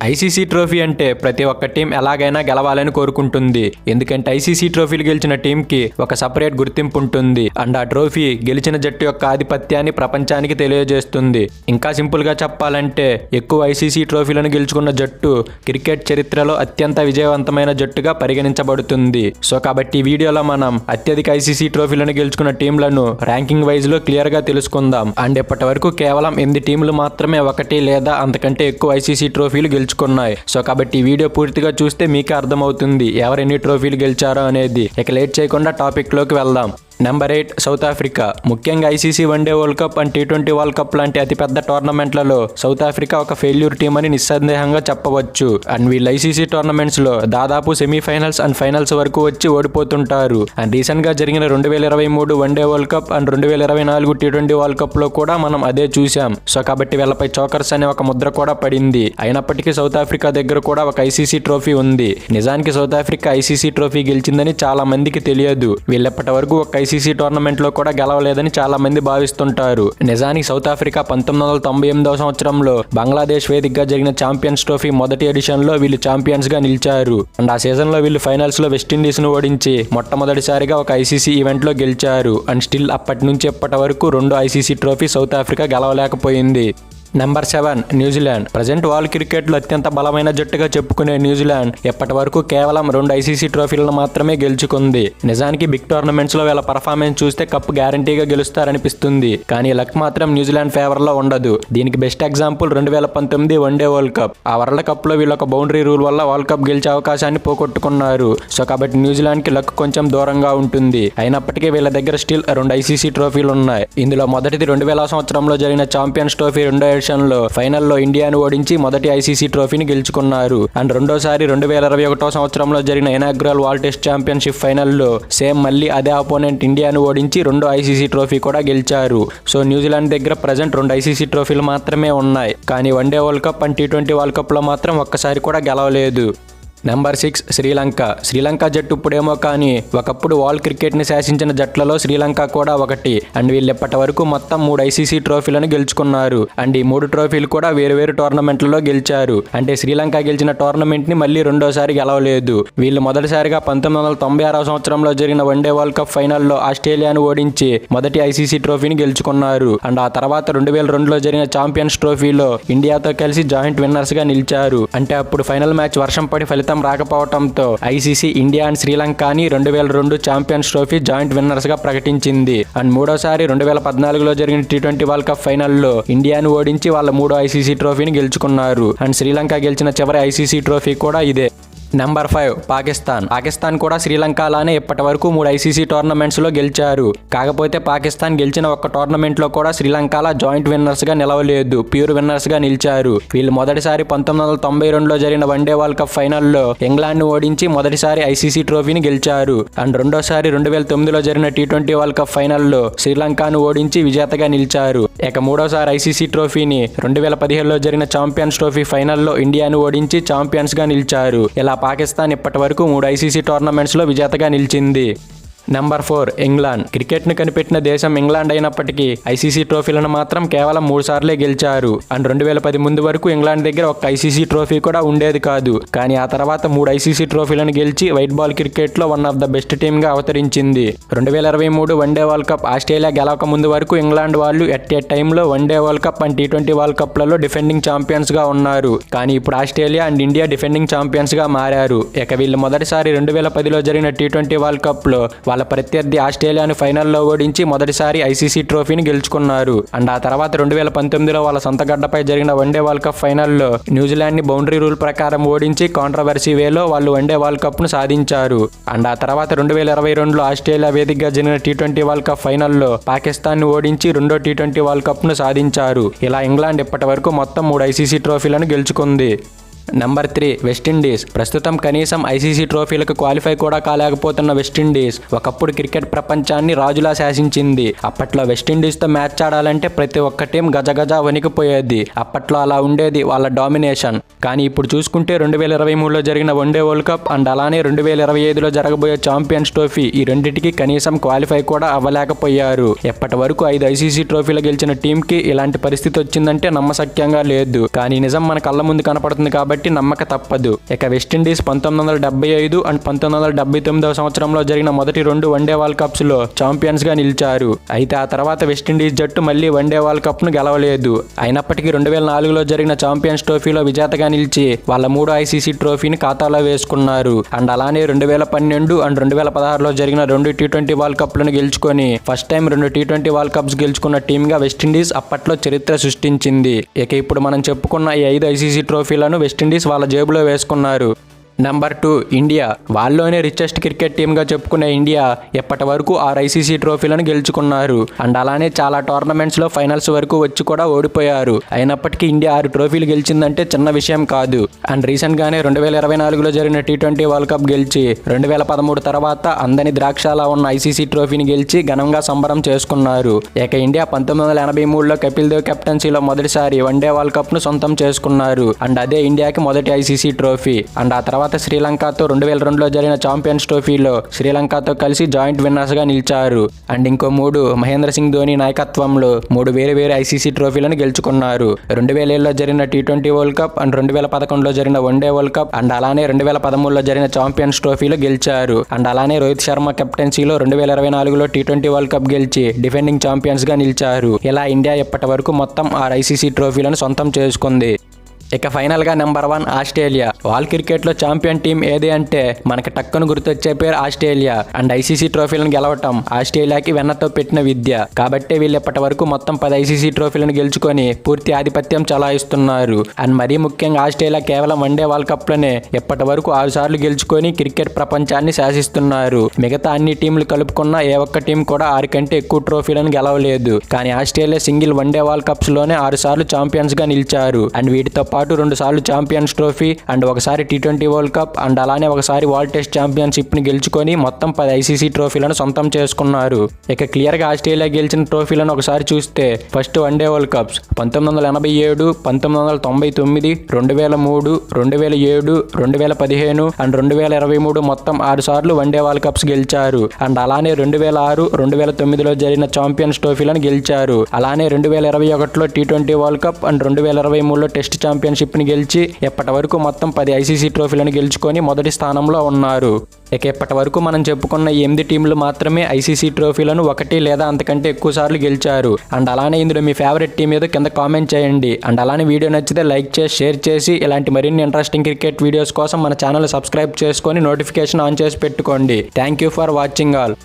ICC trophy అంటే ప్రతి ఒక్క టీం ఎలాగైనా గెలవాలని కోరుకుంటుంది. ఎందుకంటే ఐసీసీ ట్రోఫీలు గెలిచిన టీంకి ఒక సపరేట్ గుర్తింపు ఉంటుంది. అండ్ ఆ ట్రోఫీ గెలిచిన జట్టు యొక్క ఆధిపత్యాన్ని ప్రపంచానికి తెలియజేస్తుంది. ఇంకా సింపుల్ గా చెప్పాలంటే ఎక్కువ ఐసీసీ ట్రోఫీలను గెలుచుకున్న జట్టు క్రికెట్ చరిత్రలో అత్యంత విజయవంతమైన జట్టుగా పరిగణించబడుతుంది. సో కాబట్టి ఈ వీడియోలో మనం అత్యధిక ఐసీసీ ట్రోఫీలను గెలుచుకున్న టీంలను ర్యాంకింగ్ వైజ్ లో క్లియర్ గా తెలుసుకుందాం. అండ్ ఇప్పటి వరకు కేవలం 8 టీంలు మాత్రమే ఒకటి లేదా అంతకంటే ఎక్కువ ఐసీసీ ట్రోఫీలు గెలుచుకున్నాయి. సో కాబట్టి ఈ వీడియో పూర్తిగా చూస్తే మీకే అర్థమవుతుంది ఎవరు ఎన్ని ట్రోఫీలు గెలిచారో అనేది. ఇక లేట్ చేయకుండా టాపిక్ లోకి వెళ్దాం. Number 8 South Africa. ముఖ్యంగా ICC one day world cup and T20 world cup లాంటి అతిపెద్ద టోర్నమెంట్లలో సౌత్ ఆఫ్రికా ఒక ఫెయిల్యూర్ టీం అని నిస్సందేహంగా చెప్పవచ్చు. అండ్ వీళ్ళు ఐసీసీ టోర్నమెంట్స్ లో దాదాపు సెమీఫైనల్స్ అండ్ ఫైనల్స్ వరకు వచ్చి ఓడిపోతుంటారు. అండ్ రీసెంట్ గా జరిగిన 2023 one day world cup and 2024 T20 world cup లో కూడా మనం అదే చూసాం. సో కాబట్టి వీళ్ళపై చోకర్స్ అనే ఒక ముద్ర కూడా పడింది. అయినప్పటికీ సౌత్ ఆఫ్రికా దగ్గర కూడా ఒక ఐసీసీ ట్రోఫీ ఉంది. నిజానికి సౌత్ ఆఫ్రికా ఐసీసీ ట్రోఫీ గెలిచిందని చాలా మందికి తెలియదు. వీళ్ళెప్పటి వరకు ఒక ఐసీసీ టోర్నమెంట్ లో కూడా గెలవలేదని చాలా మంది భావిస్తుంటారు. నిజానికి సౌత్ ఆఫ్రికా 1998 సంవత్సరంలో బంగ్లాదేశ్ వేదికగా జరిగిన ఛాంపియన్స్ ట్రోఫీ మొదటి ఎడిషన్ లో వీళ్ళు ఛాంపియన్స్ గా నిలిచారు. అండ్ ఆ సీజన్ లో వీళ్ళు ఫైనల్స్ లో వెస్టిండీస్ ను ఓడించి మొట్టమొదటిసారిగా ఒక ఐసీసీ ఈవెంట్ లో గెలిచారు. అండ్ స్టిల్ అప్పటి నుంచి ఎప్పటి వరకు 2 ఐసీసీ ట్రోఫీ సౌత్ ఆఫ్రికా గెలవలేకపోయింది. Number 7 New Zealand. ప్రజెంట్ వరల్డ్ క్రికెట్లో అత్యంత బలమైన జట్టుగా చెప్పుకునే న్యూజిలాండ్ ఎప్పటి వరకు కేవలం 2 ఐసీసీ ట్రోఫీలను మాత్రమే గెలుచుకుంది. నిజానికి బిగ్ టోర్నమెంట్స్ లో వీళ్ళ పర్ఫార్మెన్స్ చూస్తే కప్ గ్యారంటీగా గెలుస్తారనిపిస్తుంది. కానీ లక్ మాత్రం న్యూజిలాండ్ ఫేవర్ లో ఉండదు. దీనికి best example 2019 one day world cup. ఆ వరల్డ్ కప్ లో వీళ్ళు ఒక బౌండరీ రూల్ వల్ల వరల్డ్ కప్ గెలిచే అవకాశాన్ని పోగొట్టుకున్నారు. సో కాబట్టి న్యూజిలాండ్ కి లక్ కొంచెం దూరంగా ఉంటుంది. అయినప్పటికీ వీళ్ళ దగ్గర స్టిల్ 2 ఐసీసీ ట్రోఫీలు ఉన్నాయి. ఇందులో మొదటిది 2000 సంవత్సరంలో జరిగిన ఛాంపియన్స్ ట్రోఫీ ఫైనల్లో ఇండియాను ఓడించి మొదటి ఐసీసీ ట్రోఫీని గెలుచుకున్నారు. అండ్ రెండోసారి 2021 సంవత్సరంలో జరిగిన ఇనాగ్రల్ వరల్డ్ టెస్ట్ ఛాంపియన్షిప్ ఫైనల్లో సేమ్ మళ్ళీ అదే అపోనెంట్ ఇండియాను ఓడించి 2 ఐసీసీ ట్రోఫీ కూడా గెలిచారు. సో న్యూజిలాండ్ దగ్గర ప్రజెంట్ 2 ఐసీసీ ట్రోఫీలు మాత్రమే ఉన్నాయి. కానీ one day world cup and T20 world cup లో మాత్రం ఒక్కసారి కూడా గెలవలేదు. నెంబర్ 6 శ్రీలంక. శ్రీలంక జట్టు ఇప్పుడేమో కానీ ఒకప్పుడు వరల్డ్ క్రికెట్ ని శాసించిన జట్లలో శ్రీలంక కూడా ఒకటి. అండ్ వీళ్ళు ఇప్పటి వరకు మొత్తం 3 ఐసీసీ ట్రోఫీలను గెలుచుకున్నారు. అండ్ ఈ 3 ట్రోఫీలు కూడా వేరు టోర్నమెంట్లలో గెలిచారు. అంటే శ్రీలంక గెలిచిన టోర్నమెంట్ ని మళ్ళీ రెండోసారి గెలవలేదు. వీళ్ళు మొదటిసారిగా 1996 సంవత్సరంలో జరిగిన వన్డే వరల్డ్ కప్ ఫైనల్లో ఆస్ట్రేలియాను ఓడించి మొదటి ఐసీసీ ట్రోఫీని గెలుచుకున్నారు. అండ్ ఆ తర్వాత 2002లో జరిగిన ఛాంపియన్స్ ట్రోఫీలో ఇండియాతో కలిసి జాయింట్ విన్నర్స్ గా నిలిచారు. అంటే అప్పుడు ఫైనల్ మ్యాచ్ వర్షం పడి ఫలితం రాకపోవడంతో ఐసీసీ ఇండియా అండ్ శ్రీలంకని 2002 ఛాంపియన్స్ ట్రోఫీ జాయింట్ విన్నర్స్ గా ప్రకటించింది. అండ్ మూడోసారి 2014లో జరిగిన T20 వరల్డ్ కప్ ఫైనల్లో ఇండియాను ఓడించి వాళ్ళ 3వ ఐసీసీ ట్రోఫీని గెలుచుకున్నారు. అండ్ శ్రీలంక గెలిచిన చివరి ఐసీసీ ట్రోఫీ కూడా ఇదే. నెంబర్ 5 పాకిస్తాన్. పాకిస్తాన్ కూడా శ్రీలంక లానే ఇప్పటి వరకు 3 ఐసీసీ టోర్నమెంట్స్ లో గెలిచారు. కాకపోతే పాకిస్తాన్ గెలిచిన ఒక్క టోర్నమెంట్ లో కూడా శ్రీలంకలా జాయింట్ విన్నర్స్ గా నిలవలేదు, ప్యూర్ విన్నర్స్ గా నిలిచారు. వీళ్ళు మొదటిసారి 1992లో జరిగిన వన్డే వరల్డ్ కప్ ఫైనల్లో ఇంగ్లాండ్ ను ఓడించి మొదటిసారి ఐసీసీ ట్రోఫీని గెలిచారు. అండ్ రెండోసారి 2009లో జరిగిన T20 వరల్డ్ కప్ ఫైనల్లో శ్రీలంకను ఓడించి విజేతగా నిలిచారు. ఇక మూడోసారి ఐసీసీ ట్రోఫీని 2017లో జరిగిన ఛాంపియన్స్ ట్రోఫీ ఫైనల్లో ఇండియాను ఓడించి ఛాంపియన్స్ గా నిలిచారు. ఇలా పాకిస్తాన్ ఇప్పటి వరకు 3 ఐసీసీ టోర్నమెంట్స్ లో విజేతగా నిలిచింది. Number 4 England. క్రికెట్ ను కనిపెట్టిన దేశం ఇంగ్లాండ్ అయినప్పటికీ ఐసీసీ ట్రోఫీలను మాత్రం కేవలం 3 సార్లే గెలిచారు. అండ్ 2010 ముందు వరకు ఇంగ్లాండ్ దగ్గర ఒక ఐసీసీ ట్రోఫీ కూడా ఉండేది కాదు. కానీ ఆ తర్వాత 3 ఐసీసీ ట్రోఫీలను గెలిచి వైట్ బాల్ క్రికెట్ లో one of the best team గా అవతరించింది. 2023 వన్డే వరల్డ్ కప్ ఆస్ట్రేలియా గెలవక ముందు వరకు ఇంగ్లాండ్ వాళ్ళు ఎట్ ఏ టైంలో one day world cup and T20 world cup లలో డిఫెండింగ్ ఛాంపియన్స్ గా ఉన్నారు. కానీ ఇప్పుడు Australia and India defending champions గా మారారు. ఇక వీళ్ళు మొదటిసారి 2010లో జరిగిన T20 వరల్డ్ కప్ లో వాళ్ళ ప్రత్యర్థి ఆస్ట్రేలియాను ఫైనల్లో ఓడించి మొదటిసారి ఐసీసీ ట్రోఫీని గెలుచుకున్నారు. అండ్ ఆ తర్వాత 2019లో వాళ్ళ సొంత గడ్డపై జరిగిన వన్డే వరల్డ్ కప్ ఫైనల్లో న్యూజిలాండ్ ని బౌండరీ రూల్ ప్రకారం ఓడించి కాంట్రవర్సీ వేలో వాళ్ళు వన్డే వరల్డ్ కప్ ను సాధించారు. అండ్ ఆ తర్వాత 2022లో ఆస్ట్రేలియా వేదికగా జరిగిన T20 వరల్డ్ కప్ ఫైనల్లో పాకిస్తాన్ ను ఓడించి 2వ T20 వరల్డ్ కప్ ను సాధించారు. ఇలా ఇంగ్లాండ్ ఇప్పటి వరకు మొత్తం 3 ఐసీసీ ట్రోఫీలను గెలుచుకుంది. Number 3 West Indies. ప్రస్తుతం కనీసం ఐసీసీ ట్రోఫీలకు క్వాలిఫై కూడా కాలేకపోతున్న వెస్టిండీస్ ఒకప్పుడు క్రికెట్ ప్రపంచాన్ని రాజులా శాసించింది. అప్పట్లో వెస్టిండీస్తో మ్యాచ్ ఆడాలంటే ప్రతి ఒక్క టీం గజగజ వణికిపోయేది. అప్పట్లో అలా ఉండేది వాళ్ళ డామినేషన్. కానీ ఇప్పుడు చూసుకుంటే 2023లో జరిగిన వన్డే వరల్డ్ కప్ అండ్ అలానే 2025లో జరగబోయే ఛాంపియన్స్ ట్రోఫీ ఈ రెండింటికి కనీసం క్వాలిఫై కూడా అవ్వలేకపోయారు. ఎప్పటి వరకు 5 ఐసీసీ ట్రోఫీలు గెలిచిన టీంకి ఇలాంటి పరిస్థితి వచ్చిందంటే నమ్మశక్యంగా లేదు. కానీ నిజం మన కళ్ళ ముందు కనపడుతుంది కాబట్టి బట్టి నమ్మక తప్పదు. ఇక వెస్టిండీస్ 1975 అండ్ 1979 సంవత్సరంలో జరిగిన మొదటి 2 వన్డే వరల్డ్ కప్స్ లో ఛాంపియన్స్ గా నిలిచారు. అయితే ఆ తర్వాత వెస్టిండీస్ జట్టు మళ్లీ వన్డే వరల్డ్ కప్ ను గెలవలేదు. అయినప్పటికీ 2004లో జరిగిన ఛాంపియన్స్ ట్రోఫీలో విజేతగా నిలిచి వాళ్ళ 3 ఐసీసీ ట్రోఫీని ఖాతాలో వేసుకున్నారు. అండ్ అలానే 2012 అండ్ 2016లో జరిగిన 2 టీ20 వరల్డ్ కప్లను గెలుచుకొని ఫస్ట్ టైం 2 టీ20 వరల్డ్ కప్స్ గెలుచుకున్న టీమ్ గా వెస్టిండీస్ అప్పట్లో చరిత్ర సృష్టించింది. ఇక ఇప్పుడు మనం చెప్పుకున్న ఈ 5 ఐసీసీ ట్రోఫీలను వెస్టిండీస్ వాళ్ళ జేబులో వేసుకున్నారు. Number 2 India. వాళ్ళలోనే రిచెస్ట్ క్రికెట్ టీమ్గా చెప్పుకునే ఇండియా ఎప్పటి వరకు 6 ఐసీసీ ట్రోఫీలను గెలుచుకున్నారు. అండ్ అలానే చాలా టోర్నమెంట్స్లో ఫైనల్స్ వరకు వచ్చి కూడా ఓడిపోయారు. అయినప్పటికీ ఇండియా 6 ట్రోఫీలు గెలిచిందంటే చిన్న విషయం కాదు. అండ్ రీసెంట్గానే 2024లో జరిగిన టీ20 వరల్డ్ కప్ గెలిచి 2013 తర్వాత అందని ద్రాక్షలా ఉన్న ఐసీసీ ట్రోఫీని గెలిచి ఘనంగా సంబరం చేసుకున్నారు. ఇక ఇండియా 1983లో కపిల్ దేవ్ కెప్టెన్సీలో మొదటిసారి వన్డే వరల్డ్ కప్ను సొంతం చేసుకున్నారు. అండ్ అదే ఇండియాకి మొదటి ఐసీసీ ట్రోఫీ. అండ్ ఆ తర్వాత శ్రీలంకతో 2002లో జరిగిన ఛాంపియన్స్ ట్రోఫీలో శ్రీలంకతో కలిసి జాయింట్ విన్నర్స్ గా నిలిచారు. అండ్ ఇంకో 3 మహేంద్ర సింగ్ ధోని నాయకత్వంలో 3 వేరు ఐసీసీ ట్రోఫీలను గెలుచుకున్నారు. 2007లో జరిగిన టీ20 వరల్డ్ కప్ అండ్ 2011లో జరిగిన వన్డే వరల్డ్ కప్ అండ్ అలానే 2013లో జరిగిన ఛాంపియన్స్ ట్రోఫీలో గెలిచారు. అండ్ అలానే రోహిత్ శర్మ కెప్టెన్సీలో 2024లో టీ20 వరల్డ్ కప్ గెలిచి డిఫెండింగ్ ఛాంపియన్స్ గా నిలిచారు. ఇలా ఇండియా ఇప్పటి వరకు మొత్తం 6 ఐసీసీ ట్రోఫీలను సొంతం చేసుకుంది. ఇక ఫైనల్గా నెంబర్ 1 ఆస్ట్రేలియా. వాల్ క్రికెట్లో ఛాంపియన్ టీం ఏది అంటే మనకి టక్కును గుర్తొచ్చే పేరు ఆస్ట్రేలియా. అండ్ ఐసీసీ ట్రోఫీలను గెలవటం ఆస్ట్రేలియాకి వెన్నతో పెట్టిన విద్య. కాబట్టి వీళ్ళు ఇప్పటి వరకు మొత్తం 10 ఐసీసీ ట్రోఫీలను గెలుచుకొని పూర్తి ఆధిపత్యం చలాయిస్తున్నారు. అండ్ మరీ ముఖ్యంగా ఆస్ట్రేలియా కేవలం వన్డే వరల్డ్ కప్లోనే ఇప్పటి వరకు 6 సార్లు గెలుచుకొని క్రికెట్ ప్రపంచాన్ని శాసిస్తున్నారు. మిగతా అన్ని టీంలు కలుపుకున్న ఏ ఒక్క టీం కూడా 6 కంటే ఎక్కువ ట్రోఫీలను గెలవలేదు. కానీ Australia single one day world cups లోనే 6 సార్లు ఛాంపియన్స్ గా నిలిచారు. అండ్ వీటితో పాటు 2 సార్లు ఛాంపియన్స్ ట్రోఫీ అండ్ ఒకసారి టీ20 వరల్డ్ కప్ అండ్ అలానే ఒకసారి వరల్డ్ టెస్ట్ ఛాంపియన్షిప్ ని గెలుచుకొని మొత్తం 10 ఐసీసీ ట్రోఫీలను సొంతం చేసుకున్నారు. ఇక క్లియర్ గా ఆస్ట్రేలియా గెలిచిన ట్రోఫీలను ఒకసారి చూస్తే first one day world cups 1987, 1999, 2003, 2007, 2015 and 2023 మొత్తం 6 సార్లు వన్డే వరల్డ్ కప్స్ గెలిచారు. అండ్ అలానే 2006, 2009లో జరిగిన ఛాంపియన్స్ ట్రోఫీలను గెలిచారు. అలానే 2021లో టీ20 వరల్డ్ కప్ అండ్ 2023లో టెస్ట్ ఛాంపియన్షిప్ ని గెలిచి ఇప్పటి వరకు మొత్తం 10 ఐసీసీ ట్రోఫీలను గెలుచుకొని మొదటి స్థానంలో ఉన్నారు. ఇక ఇప్పటి వరకు మనం చెప్పుకున్న 8 టీంలు మాత్రమే ఐసీసీ ట్రోఫీలను 1 లేదా అంతకంటే ఎక్కువ సార్లు గెలిచారు. అండ్ అలానే ఇందులో మీ ఫేవరెట్ టీం ఏదో కింద కామెంట్ చేయండి. అండ్ అలానే వీడియో నచ్చితే లైక్ చేసి షేర్ చేసి ఇలాంటి మరిన్ని ఇంట్రెస్టింగ్ క్రికెట్ వీడియోస్ కోసం మన ఛానల్ సబ్స్క్రైబ్ చేసుకొని నోటిఫికేషన్ ఆన్ చేసి పెట్టుకోండి. Thank you for watching all.